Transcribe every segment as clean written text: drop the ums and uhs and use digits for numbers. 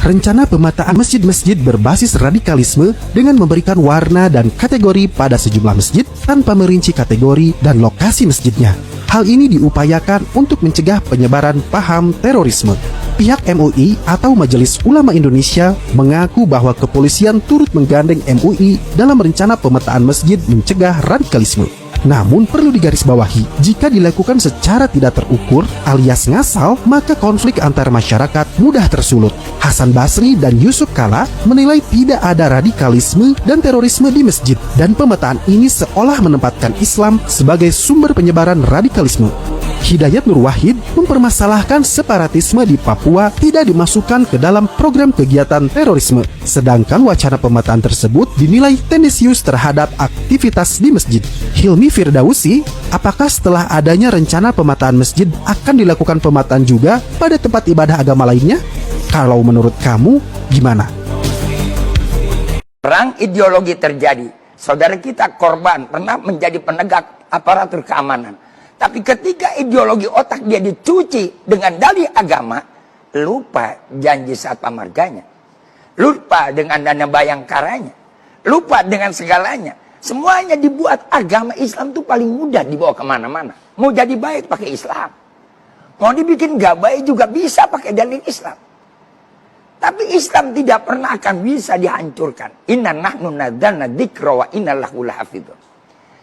rencana pemetaan masjid-masjid berbasis radikalisme dengan memberikan warna dan kategori pada sejumlah masjid tanpa merinci kategori dan lokasi masjidnya. Hal ini diupayakan untuk mencegah penyebaran paham terorisme. Pihak MUI atau Majelis Ulama Indonesia mengaku bahwa kepolisian turut menggandeng MUI dalam rencana pemetaan masjid mencegah radikalisme. Namun perlu digarisbawahi, jika dilakukan secara tidak terukur alias ngasal, maka konflik antar masyarakat mudah tersulut. Hasan Basri dan Yusuf Kala menilai tidak ada radikalisme dan terorisme di masjid, dan pemetaan ini seolah menempatkan Islam sebagai sumber penyebaran radikalisme. Hidayat Nur Wahid mempermasalahkan separatisme di Papua tidak dimasukkan ke dalam program kegiatan terorisme, sedangkan wacana pemetaan tersebut dinilai tendensius terhadap aktivitas di masjid. Hilmi Firdausi, apakah setelah adanya rencana pemetaan masjid akan dilakukan pemetaan juga pada tempat ibadah agama lainnya? Kalau menurut kamu, gimana? Perang ideologi terjadi. Saudara kita korban pernah menjadi penegak aparatur keamanan. Tapi ketika ideologi otak dia dicuci dengan dalih agama, lupa janji Satpam Marganya, lupa dengan dana bayangkaranya, lupa dengan segalanya. Semuanya dibuat agama Islam itu paling mudah dibawa kemana-mana. Mau jadi baik pakai Islam, mau dibikin gak baik juga bisa pakai dalil Islam. Tapi Islam tidak pernah akan bisa dihancurkan. Inna nahnu nadzalna dzikra wa inna lahu lahafidhun.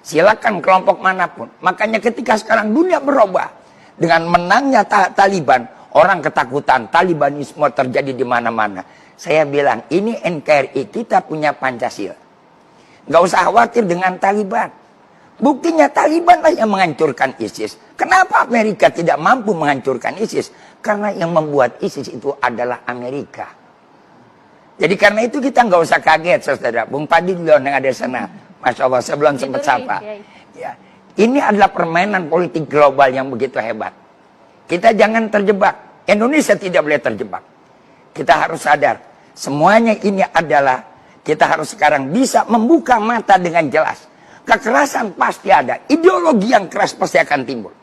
Silakan kelompok manapun. Makanya ketika sekarang dunia berubah dengan menangnya Taliban, orang ketakutan, Talibanisme terjadi di mana-mana. Saya bilang ini NKRI, kita punya Pancasila. Nggak usah khawatir dengan Taliban. Buktinya Taliban lah yang menghancurkan ISIS. Kenapa Amerika tidak mampu menghancurkan ISIS? Karena yang membuat ISIS itu adalah Amerika. Jadi karena itu kita nggak usah kaget, saudara. Bung Padilon yang ada di sana. Masya Allah, saya belum sempat sapa. Ya. Ini adalah permainan politik global yang begitu hebat. Kita jangan terjebak. Indonesia tidak boleh terjebak. Kita harus sadar. Semuanya ini adalah, kita harus sekarang bisa membuka mata dengan jelas. Kekerasan pasti ada. Ideologi yang keras pasti akan timbul.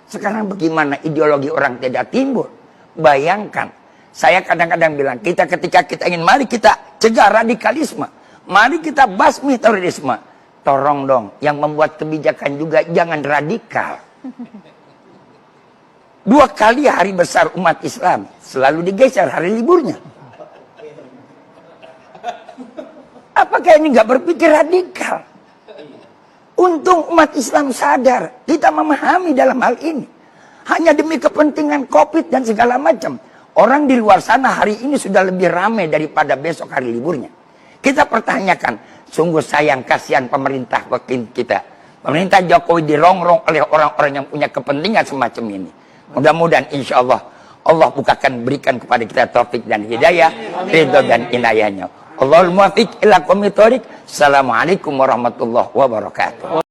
Sekarang bagaimana ideologi orang tidak timbul? Bayangkan. Saya kadang-kadang bilang, ketika kita ingin, mari kita cegah radikalisme. Mari kita basmi terorisme. Tolong dong, yang membuat kebijakan juga jangan radikal. 2 kali hari besar umat Islam selalu digeser hari liburnya. Apakah ini nggak berpikir radikal? Untung umat Islam sadar, kita memahami dalam hal ini. Hanya demi kepentingan COVID dan segala macam. Orang di luar sana hari ini sudah lebih ramai daripada besok hari liburnya. Kita pertanyakan, sungguh sayang kasihan pemerintah kita. Pemerintah Jokowi dirongrong oleh orang-orang yang punya kepentingan semacam ini. Mudah-mudahan insya Allah, Allah bukakan berikan kepada kita taufik dan hidayah, ridho dan inayahnya. Allahul muwaffiq ila aqwamit thoriq. Assalamualaikum warahmatullahi wabarakatuh.